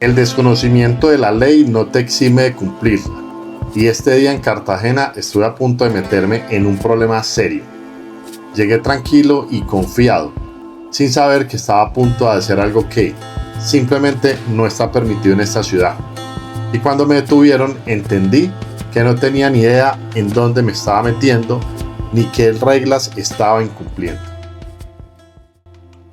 El desconocimiento de la ley no te exime de cumplirla, y este día en Cartagena estuve a punto de meterme en un problema serio. Llegué tranquilo y confiado, sin saber que estaba a punto de hacer algo que simplemente no está permitido en esta ciudad. Y cuando me detuvieron entendí que no tenía ni idea en dónde me estaba metiendo ni qué reglas estaba incumpliendo.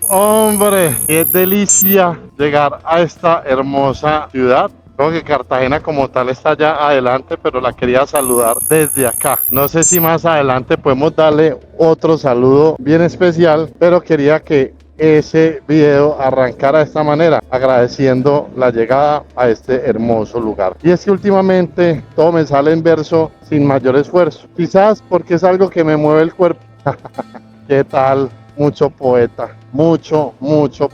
Hombre, qué delicia llegar a esta hermosa ciudad. Creo que Cartagena como tal está allá adelante, pero la quería saludar desde acá. No sé si más adelante podemos darle otro saludo bien especial, pero quería que ese video arrancara de esta manera, agradeciendo la llegada a este hermoso lugar. Y es que últimamente todo me sale en verso sin mayor esfuerzo, quizás porque es algo que me mueve el cuerpo. ¿Qué tal? Mucho poeta, mucho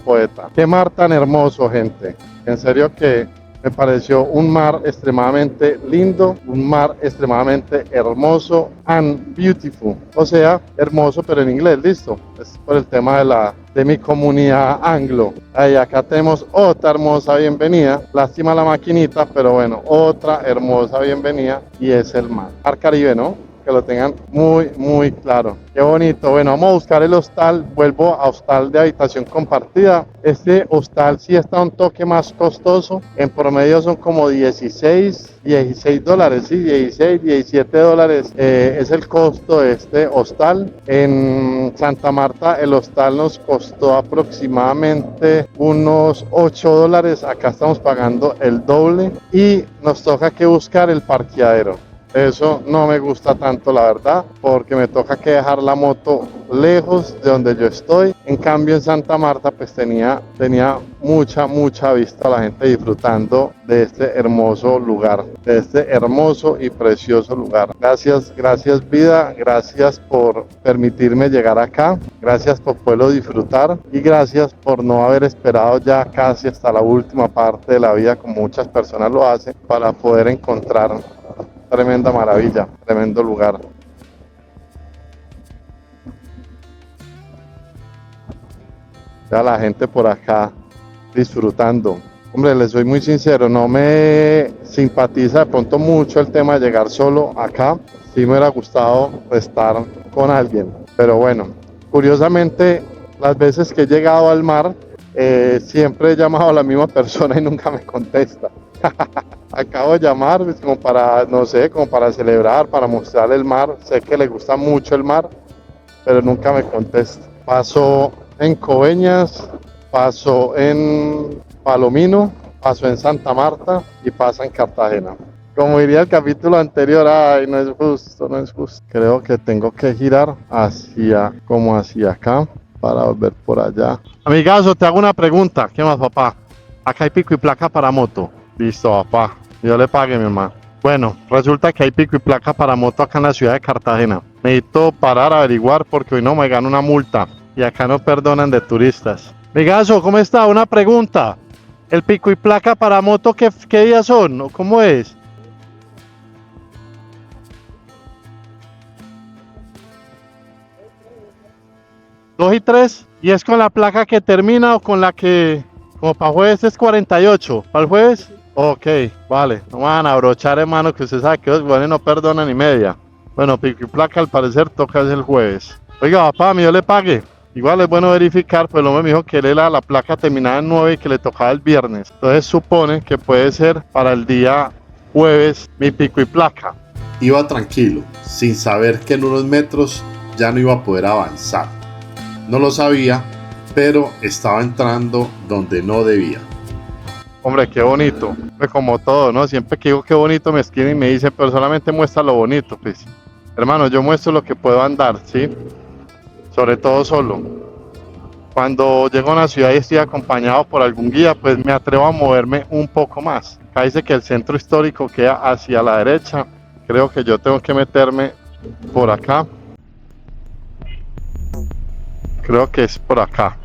poeta. Qué mar tan hermoso, gente. En serio que me pareció un mar extremadamente lindo, un mar extremadamente hermoso and beautiful. O sea, hermoso pero en inglés, listo. Es por el tema de mi comunidad anglo. Ahí acá tenemos otra hermosa bienvenida. Lástima la maquinita, pero bueno, otra hermosa bienvenida y es el mar. Mar Caribe, ¿no? Que lo tengan muy claro. Qué bonito. Bueno, vamos a buscar el hostal. Vuelvo a hostal de habitación compartida. Este hostal sí está un toque más costoso. En promedio son como 16 dólares, sí, 16, 17 dólares es el costo de este hostal. En Santa Marta el hostal nos costó aproximadamente unos 8 dólares. Acá estamos pagando el doble y nos toca que buscar el parqueadero. Eso no me gusta tanto, la verdad, porque me toca que dejar la moto lejos de donde yo estoy. En cambio, en Santa Marta, pues tenía mucha vista, la gente disfrutando de este hermoso lugar, de este hermoso y precioso lugar. Gracias vida, gracias por permitirme llegar acá, gracias por poderlo disfrutar y gracias por no haber esperado ya casi hasta la última parte de la vida, como muchas personas lo hacen, para poder encontrar tremenda maravilla, tremendo lugar. Ya la gente por acá disfrutando. Hombre, les soy muy sincero, no me simpatiza de pronto mucho el tema de llegar solo acá. Sí me hubiera gustado estar con alguien. Pero bueno, curiosamente, las veces que he llegado al mar, siempre he llamado a la misma persona y nunca me contesta. Acabo de llamar pues, como para, no sé, como para celebrar, para mostrarle el mar. Sé que le gusta mucho el mar, pero nunca me contesta. Paso en Coveñas, paso en Palomino, paso en Santa Marta y pasa en Cartagena. Como diría el capítulo anterior, ay, no es justo, no es justo. Creo que tengo que girar como hacia acá para volver por allá. Amigazo, te hago una pregunta. ¿Qué más, papá? Acá hay pico y placa para moto. Listo, papá. Yo le pague, mi hermano. Bueno, resulta que hay pico y placa para moto acá en la ciudad de Cartagena. Necesito parar a averiguar porque hoy no me gano una multa. Y acá no perdonan de turistas. Migazo, ¿cómo está? Una pregunta. ¿El pico y placa para moto qué días son? ¿Cómo es? ¿2 y 3? ¿Y es con la placa que termina o con la que... como para jueves es 48? ¿Para el jueves? Ok, vale, no van a abrochar, hermano, que usted sabe que los buenos no perdonan ni media. Bueno, pico y placa al parecer toca es el jueves. Oiga, papá, yo le pague. Igual es bueno verificar, pues el hombre me dijo que él la placa terminaba en 9 y que le tocaba el viernes. Entonces supone que puede ser para el día jueves mi pico y placa. Iba tranquilo, sin saber que en unos metros ya no iba a poder avanzar. No lo sabía, pero estaba entrando donde no debía. Hombre, qué bonito, como todo, ¿no? Siempre que digo qué bonito me escriben y me dicen, pero solamente muestra lo bonito, pues. Hermano, yo muestro lo que puedo andar, ¿sí? Sobre todo solo. Cuando llego a una ciudad y estoy acompañado por algún guía, pues me atrevo a moverme un poco más. Acá dice que el centro histórico queda hacia la derecha. Creo que yo tengo que meterme por acá. Creo que es por acá.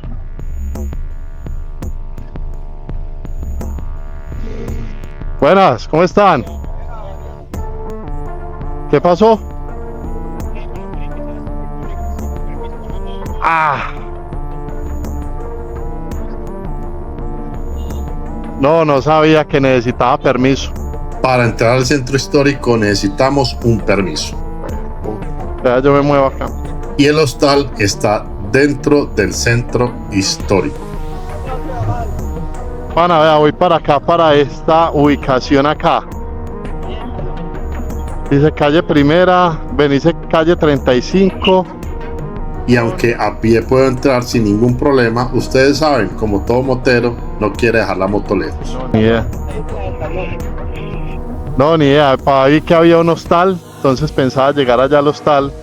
Buenas, ¿cómo están? ¿Qué pasó? No sabía que necesitaba permiso. Para entrar al centro histórico necesitamos un permiso. Ya yo me muevo acá. Y el hostal está dentro del centro histórico. Pana, vea, voy para acá, para esta ubicación acá. Dice calle Primera, dice calle 35. Y aunque a pie puedo entrar sin ningún problema, ustedes saben, como todo motero, no quiere dejar la moto lejos. Ni idea. No, ni idea. Vi que había un hostal, entonces pensaba llegar allá al hostal.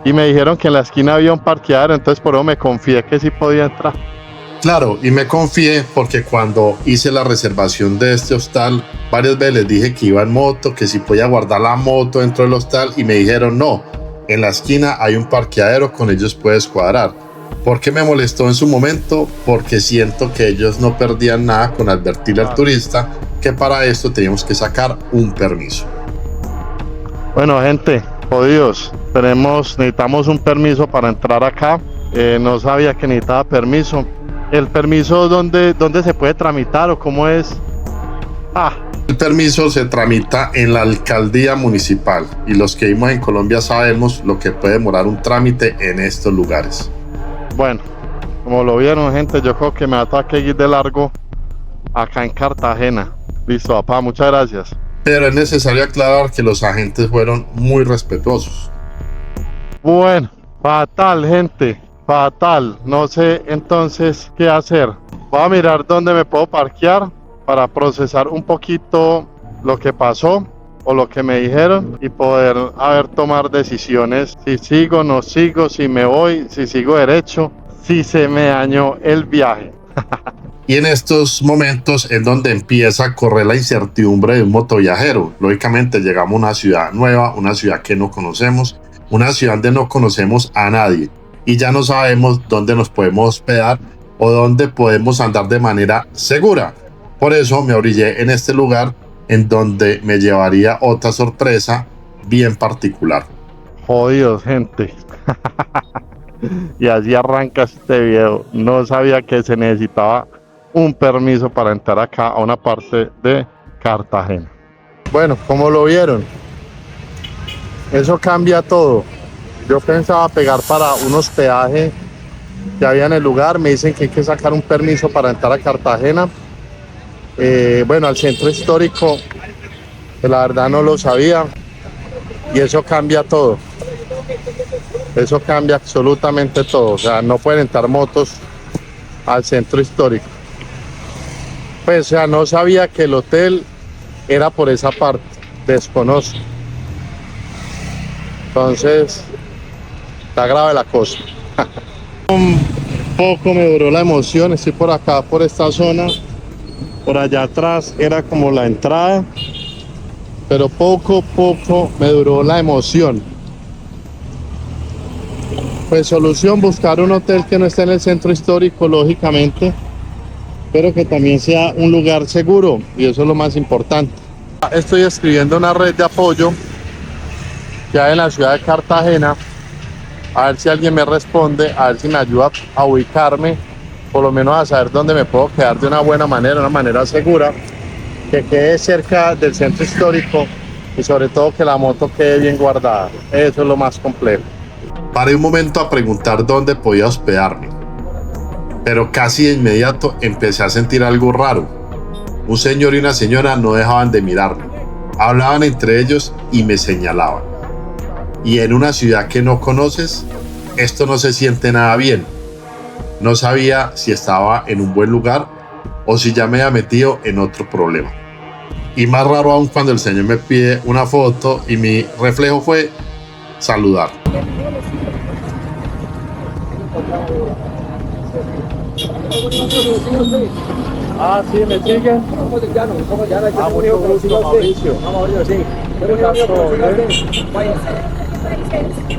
Y me dijeron que en la esquina había un parqueadero, entonces por eso me confié que sí podía entrar. Claro, y me confié porque cuando hice la reservación de este hostal, varias veces les dije que iba en moto, que si podía guardar la moto dentro del hostal, y me dijeron no, en la esquina hay un parqueadero, con ellos puedes cuadrar. ¿Por qué me molestó en su momento? Porque siento que ellos no perdían nada con advertirle al turista que para esto teníamos que sacar un permiso. Bueno, gente, jodidos, necesitamos un permiso para entrar acá. No sabía que necesitaba permiso. ¿El permiso dónde se puede tramitar o cómo es? El permiso se tramita en la alcaldía municipal y los que vivimos en Colombia sabemos lo que puede demorar un trámite en estos lugares. Bueno, como lo vieron, gente, yo creo que me va a tener que ir de largo acá en Cartagena. Listo, papá, muchas gracias. Pero es necesario aclarar que los agentes fueron muy respetuosos. Bueno, fatal, gente, fatal. No sé entonces qué hacer. Voy a mirar dónde me puedo parquear para procesar un poquito lo que pasó o lo que me dijeron y poder tomar decisiones. Si sigo, no sigo, si me voy, si sigo derecho, si se me dañó el viaje. Y en estos momentos es donde empieza a correr la incertidumbre de un motoviajero. Lógicamente llegamos a una ciudad nueva, una ciudad que no conocemos, una ciudad donde no conocemos a nadie y ya no sabemos dónde nos podemos hospedar o dónde podemos andar de manera segura. Por eso me orillé en este lugar en donde me llevaría otra sorpresa bien particular. Jodidos, gente. Y así arranca este video. No sabía que se necesitaba un permiso para entrar acá a una parte de Cartagena. Bueno, como lo vieron, eso cambia todo. Yo pensaba pegar para un hospedaje que había en el lugar. Me dicen que hay que sacar un permiso para entrar a Cartagena. Bueno, al centro histórico, que la verdad no lo sabía. Y eso cambia todo. Eso cambia absolutamente todo. O sea, no pueden entrar motos al centro histórico. Pues, o sea, no sabía que el hotel era por esa parte. Desconozco. Entonces, está grave la cosa. Un poco me duró la emoción. Estoy por acá, por esta zona. Por allá atrás era como la entrada. Pero poco me duró la emoción. Pues solución, buscar un hotel que no esté en el centro histórico, lógicamente, pero que también sea un lugar seguro, y eso es lo más importante. Estoy escribiendo una red de apoyo que hay en la ciudad de Cartagena, a ver si alguien me responde, a ver si me ayuda a ubicarme, por lo menos a saber dónde me puedo quedar de una buena manera, una manera segura, que quede cerca del centro histórico y sobre todo que la moto quede bien guardada. Eso es lo más complejo. Paré un momento a preguntar dónde podía hospedarme, pero casi de inmediato empecé a sentir algo raro. Un señor y una señora no dejaban de mirarme, hablaban entre ellos y me señalaban. Y en una ciudad que no conoces, esto no se siente nada bien. No sabía si estaba en un buen lugar o si ya me había metido en otro problema. Y más raro aún cuando el señor me pide una foto y mi reflejo fue saludar. Ah, sí, me siguen.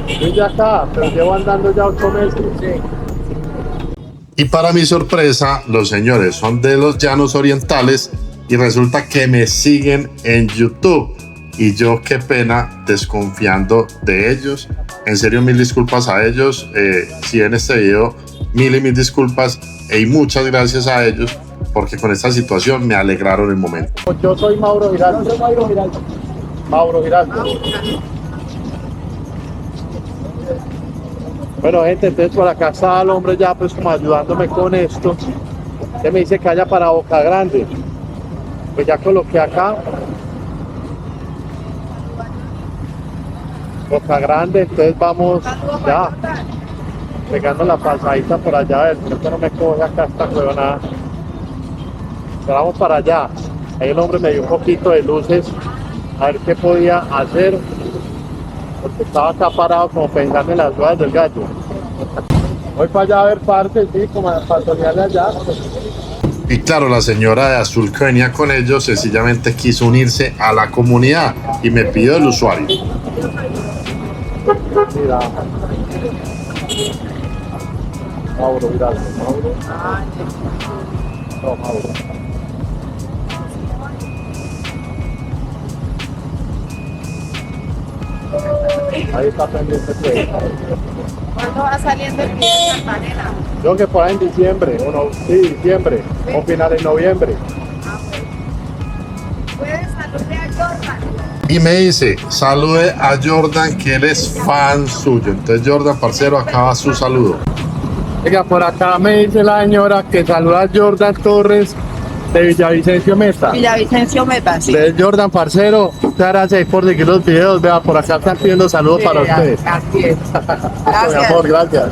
Estoy ya acá, pero llevo andando ya 8 meses. Y para mi sorpresa, los señores son de los Llanos Orientales y resulta que me siguen en YouTube. Y yo, qué pena, desconfiando de ellos. En serio, mil disculpas a ellos. Si en este video, mil y mil disculpas y muchas gracias a ellos porque con esta situación me alegraron el momento. Yo soy Mauro Giraldo. Mauro Giraldo. Bueno, gente, entonces por acá está el hombre ya pues como ayudándome con esto. Que me dice que vaya para Boca Grande. Pues ya coloqué acá Boca Grande, entonces vamos ya pegando la pasadita por allá, a ver, creo que no me coge acá esta huevonada. Pero vamos para allá. Ahí el hombre me dio un poquito de luces a ver qué podía hacer, porque estaba acá parado como pensando en las ruedas del gallo. Voy para allá a ver partes, sí, como para soñarle allá. Y claro, la señora de azul que venía con ellos sencillamente quiso unirse a la comunidad y me pidió el usuario. Mira. Mauro, mira, Mauro. No, Mauro. Ahí está pendiente. ¿Cuándo va saliendo el video de Cartagena? Yo que por ahí en diciembre, diciembre, Sí. o final de noviembre. Puedes saludar a Jordan. Y me dice, salude a Jordan, que él es fan suyo. Entonces Jordan, parcero, acaba su saludo. Oiga, por acá me dice la señora que saluda a Jordan Torres de Villavicencio Meta. Villavicencio Meta, sí. De Jordan, parcero, muchas gracias por seguir los videos. Vea, por acá están pidiendo saludos para ustedes. Así es. Mi amor, gracias.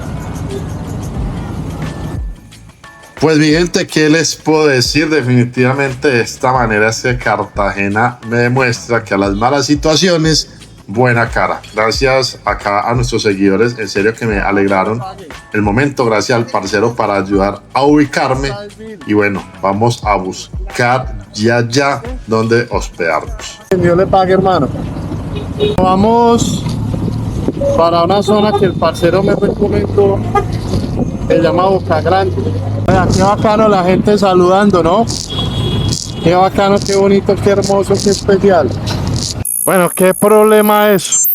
Pues mi gente, ¿qué les puedo decir? Definitivamente de esta manera es que Cartagena me demuestra que a las malas situaciones, buena cara. Gracias acá a nuestros seguidores, en serio que me alegraron el momento. Gracias al parcero para ayudar a ubicarme. Y bueno, vamos a buscar ya donde hospedarnos. Dios le pague, hermano. Vamos para una zona que el parcero me recomendó, se llama Boca Grande. Vea, qué bacano la gente saludando, ¿no? Qué bacano, qué bonito, qué hermoso, qué especial. Bueno, ¿qué problema es?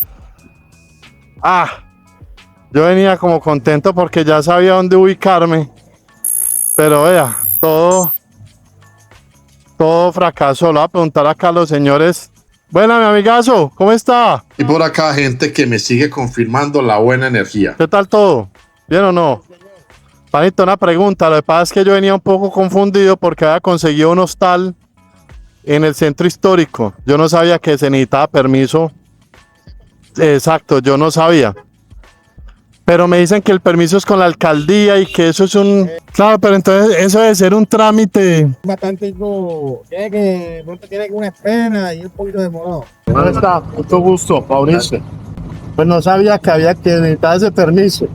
Yo venía como contento porque ya sabía dónde ubicarme, pero vea, todo fracasó. Le voy a preguntar acá a los señores. Buena, mi amigazo, ¿cómo está? Y por acá gente que me sigue confirmando la buena energía. ¿Qué tal todo? ¿Bien o no? Panito, una pregunta. Lo que pasa es que yo venía un poco confundido porque había conseguido un hostal en el centro histórico. Yo no sabía que se necesitaba permiso. Exacto, yo no sabía. Pero me dicen que el permiso es con la alcaldía y que eso es un... Claro, pero entonces eso debe ser un trámite. Bastante tiene que pronto tiene una espera y un poquito demorado. ¿Dónde está? Mucho gusto, Mauricio. Pues no sabía que había que necesitar ese permiso.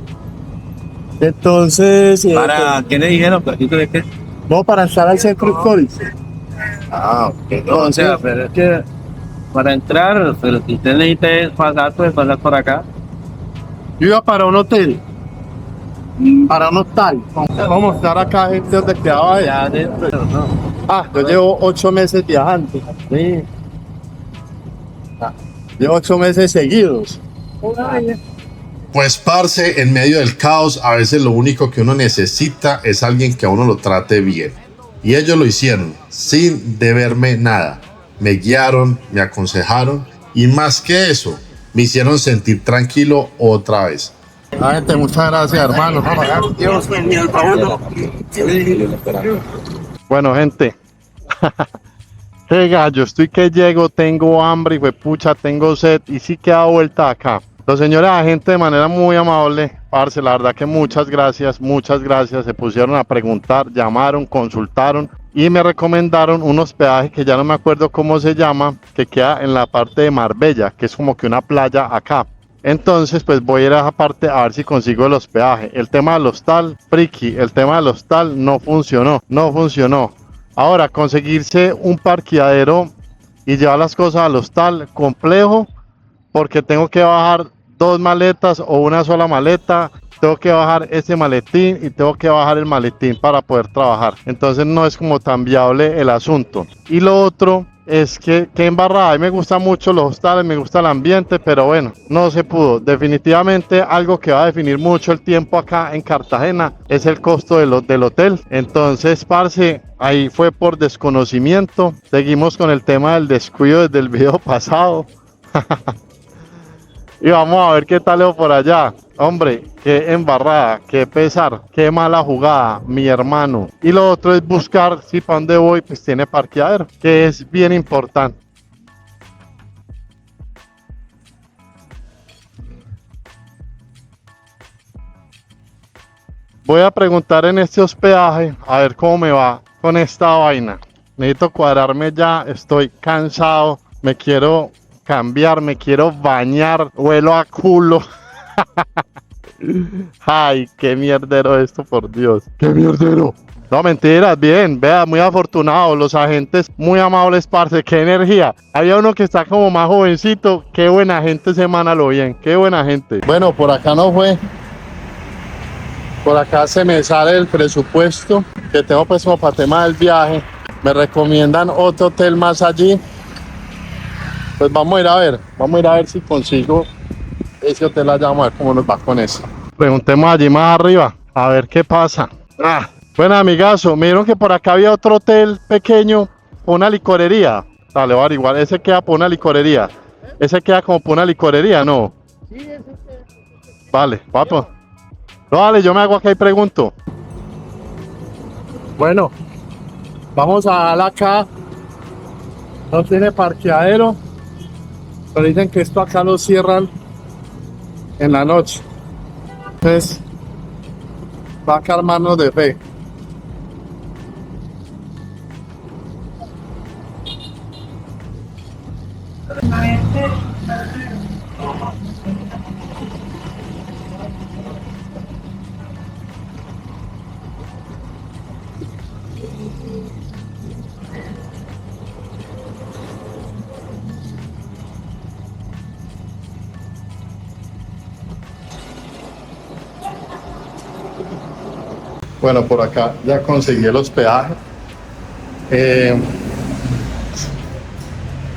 Entonces... ¿Para qué le dijeron? ¿Permiso de qué? no, para entrar al centro histórico. No, o sea, pero es que para entrar, pero si usted necesita pasar, pues pasar por acá. Yo iba para un hotel, para un hostal. Vamos a mostrar acá gente donde quedaba allá adentro. Yo llevo 8 meses viajando. Sí. Llevo 8 meses seguidos. Pues parce, en medio del caos, a veces lo único que uno necesita es alguien que a uno lo trate bien. Y ellos lo hicieron, sin deberme nada. Me guiaron, me aconsejaron y más que eso, me hicieron sentir tranquilo otra vez. Gente, muchas gracias, hermano. Bueno, gente. Qué gallo, estoy que llego, tengo hambre y pucha, tengo sed y sí que da vuelta acá. Los señores agentes de manera muy amable, parce, la verdad que muchas gracias, se pusieron a preguntar, llamaron, consultaron y me recomendaron un hospedaje que ya no me acuerdo cómo se llama, que queda en la parte de Marbella, que es como que una playa acá. Entonces pues voy a ir a esa parte a ver si consigo el hospedaje. El tema del hostal, friki, el tema del hostal no funcionó. Ahora, conseguirse un parqueadero y llevar las cosas al hostal, complejo, porque tengo que bajar 2 maletas o una sola maleta, tengo que bajar ese maletín y tengo que bajar el maletín para poder trabajar. Entonces no es como tan viable el asunto. Y lo otro es que embarrada. A mí me gustan mucho los hostales, me gusta el ambiente, pero bueno, no se pudo. Definitivamente algo que va a definir mucho el tiempo acá en Cartagena es el costo del hotel. Entonces, parce, ahí fue por desconocimiento. Seguimos con el tema del descuido desde el video pasado. Y vamos a ver qué tal es por allá. Hombre, qué embarrada, qué pesar, qué mala jugada, mi hermano. Y lo otro es buscar si para dónde voy, pues tiene parqueadero, que es bien importante. Voy a preguntar en este hospedaje a ver cómo me va con esta vaina. Necesito cuadrarme ya, estoy cansado, me quiero cambiar, me quiero bañar, huelo a culo. Ay, qué mierdero esto, por Dios. ¡Qué mierdero! No, mentiras, bien, vea, muy afortunado, los agentes muy amables, parce, qué energía. Había uno que está como más jovencito, qué buena gente, semana lo bien, qué buena gente. Bueno, por acá no fue. Por acá se me sale el presupuesto que tengo pues como para tema del viaje. Me recomiendan otro hotel más allí. Pues vamos a ir a ver si consigo ese hotel allá, vamos a ver cómo nos va con eso. Preguntemos allí más arriba, a ver qué pasa. Bueno, amigazo, me dijeron que por acá había otro hotel pequeño, una licorería. Dale, voy a averiguar, ese queda por una licorería. Ese queda como por una licorería, ¿no? Sí, ese Vale, papo. No, dale, yo me hago acá y pregunto. Bueno, vamos a dar acá. No tiene parqueadero. Pero dicen que esto acá lo cierran en la noche. Entonces, va a quedar manos de fe. Bueno, por acá ya conseguí el hospedaje.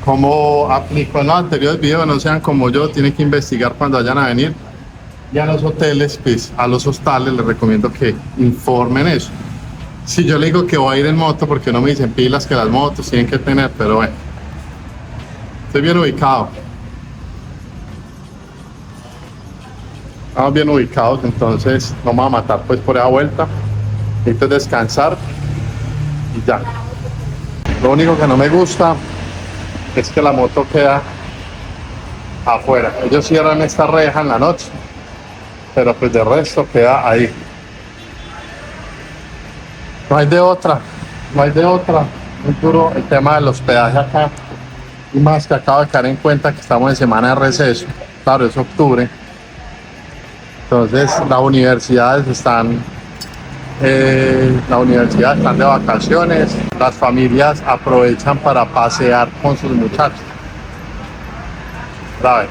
Como aplicó en los anteriores videos, no sean como yo, tienen que investigar cuando vayan a venir. Y a los hoteles, pues a los hostales les recomiendo que informen eso. Si yo le digo que voy a ir en moto, porque no me dicen pilas que las motos tienen que tener, pero bueno, estoy bien ubicado. Estamos bien ubicados, entonces no me voy a matar pues por esa vuelta. Necesito descansar y ya. Lo único que no me gusta es que la moto queda afuera. Ellos cierran esta reja en la noche, pero pues de resto queda ahí. No hay de otra, no hay de otra. Muy duro el tema del hospedaje acá. Y más que acabo de caer en cuenta que estamos en semana de receso. Claro, es octubre. Entonces las universidades están de vacaciones, las familias aprovechan para pasear con sus muchachos. ¿Sabe?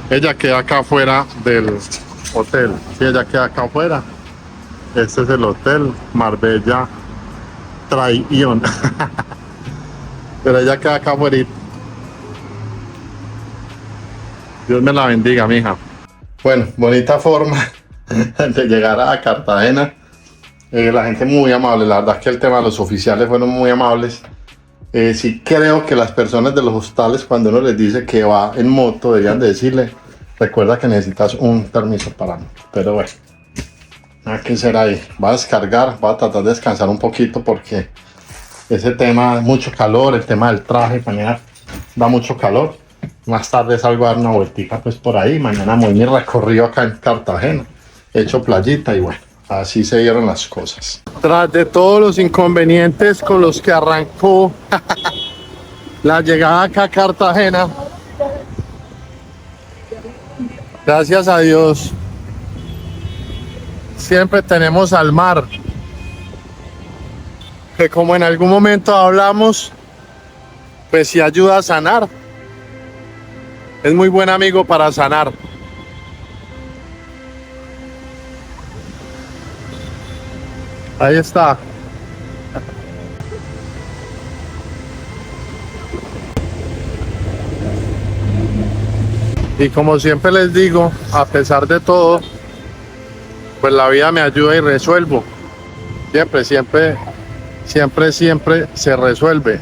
Ella queda acá afuera del hotel, sí, ella queda acá afuera. Este es el hotel Marbella Traición. Pero ella queda acá afuera. Dios me la bendiga, mija. Bueno, bonita forma de llegar a Cartagena. La gente muy amable, la verdad es que el tema de los oficiales fueron muy amables. Sí creo que las personas de los hostales, cuando uno les dice que va en moto, deberían de decirle, recuerda que necesitas un permiso para moto. Pero bueno, nada que ser ahí. Va a descargar, va a tratar de descansar un poquito porque ese tema, mucho calor, el tema del traje, mañana da mucho calor. Más tarde salgo a dar una vueltita pues por ahí, mañana muy mi recorrido acá en Cartagena, he hecho playita y bueno, así se dieron las cosas. Tras de todos los inconvenientes con los que arrancó la llegada acá a Cartagena, gracias a Dios, siempre tenemos al mar, que como en algún momento hablamos, pues sí ayuda a sanar. Es muy buen amigo para sanar. Ahí está. Y como siempre les digo, a pesar de todo, pues la vida me ayuda y resuelvo. Siempre se resuelve.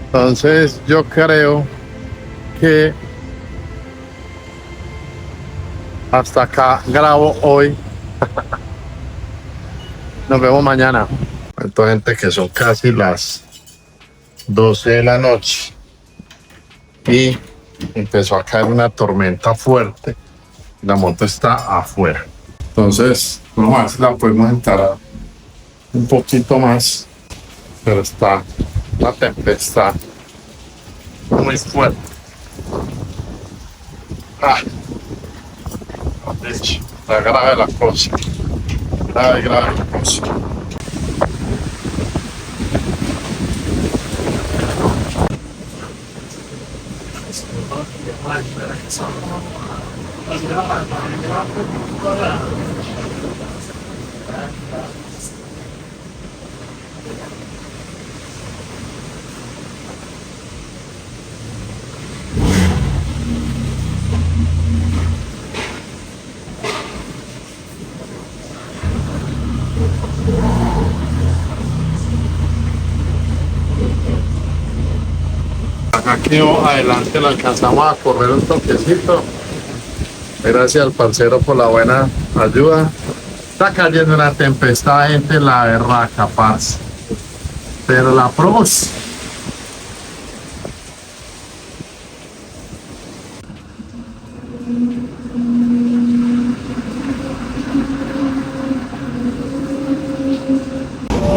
Entonces yo creo que hasta acá grabo hoy. Nos vemos mañana. Entonces, gente, que son casi las 12 de la noche y empezó a caer una tormenta fuerte. La moto está afuera. Entonces, vamos a ver si la podemos entrar un poquito más. Pero está la tempestad muy fuerte. De hecho, está grave la cosa. Grave la cosa. Aquí adelante lo alcanzamos a correr un toquecito. Gracias al parcero por la buena ayuda. Está cayendo una tempestad, gente, la berraca, parce. Pero la pros.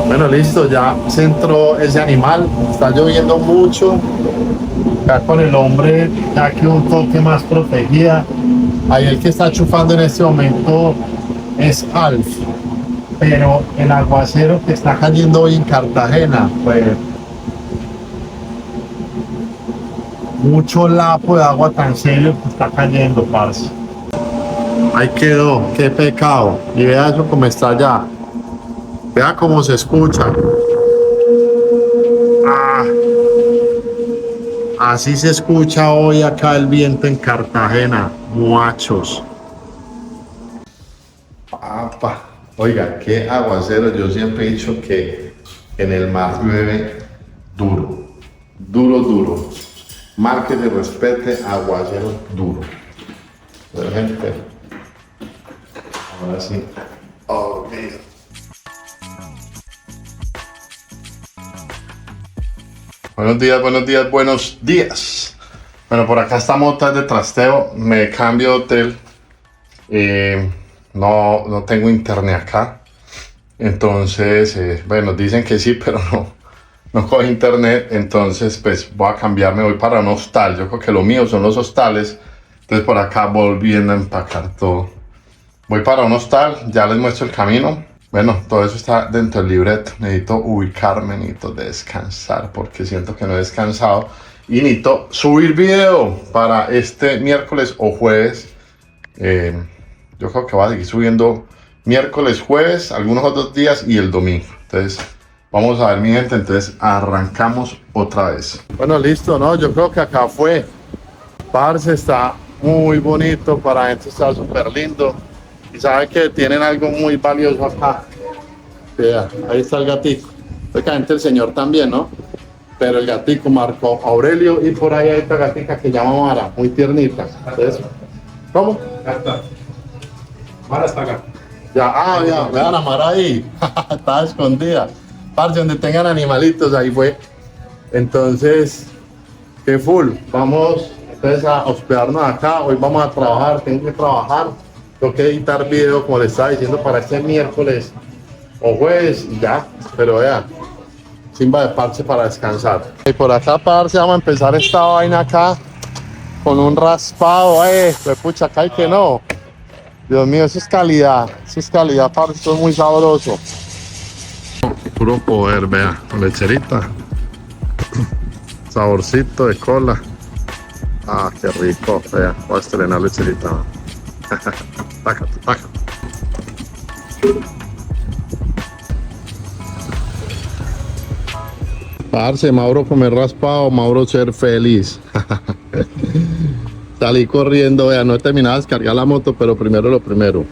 Bueno, listo, ya se entró ese animal. Está lloviendo mucho. Acá con el hombre, ya que un toque más protegida. Ahí el que está chufando en este momento es Alf. Pero el aguacero que está cayendo hoy en Cartagena, pues mucho lapo de agua tan serio que está cayendo, parce. Ahí quedó, qué pecado. Y vea eso como está allá. Vea cómo se escucha. Así se escucha hoy acá el viento en Cartagena, muchachos. Papá, oiga, qué aguacero. Yo siempre he dicho que en el mar llueve duro, duro. Mar que se respete, aguacero duro. Pero, gente, ahora sí, olvido. Buenos días. Bueno, por acá esta moto es de trasteo. Me cambio de hotel. No tengo internet acá. Entonces, bueno, dicen que sí, pero no cojo internet. Entonces, pues voy a cambiarme. Voy para un hostal. Yo creo que lo mío son los hostales. Entonces, por acá volviendo a empacar todo. Voy para un hostal. Ya les muestro el camino. Bueno, todo eso está dentro del libreto. Necesito ubicarme, necesito descansar porque siento que no he descansado. Y necesito subir video para este miércoles o jueves. Yo creo que voy a seguir subiendo miércoles, jueves, algunos otros días y el domingo. Entonces, vamos a ver, mi gente. Entonces, arrancamos otra vez. Bueno, listo, ¿no? Yo creo que acá fue. Parce, está muy bonito. Para adentro está súper lindo. Y sabe que tienen algo muy valioso acá. Vea, ahí está el gatico. Lógicamente el señor también, ¿no? Pero el gatico Marco Aurelio y por ahí hay otra gatica que llama Mara, muy tiernita. Entonces, ¿cómo? Ya está. Mara está acá. Ya, vean a Mara ahí. Estaba escondida. Parce, donde tengan animalitos, ahí fue. Entonces, qué full. Vamos entonces a hospedarnos acá. Hoy vamos a trabajar, tengo que trabajar. Tengo que editar video, como les estaba diciendo, para este miércoles o jueves y ya. Pero vean, chimba de parce para descansar. Y por acá, parce, vamos a empezar esta vaina acá con un raspado, pues pucha, acá hay que no. Dios mío, eso es calidad, parce, esto es muy sabroso. Puro poder, vea, lecherita, saborcito de cola. Qué rico, vea, voy a estrenar lecherita. Tácate. Parce, Mauro comer raspado, Mauro ser feliz. Salí corriendo, vea, no he terminado de descargar la moto, pero primero lo primero.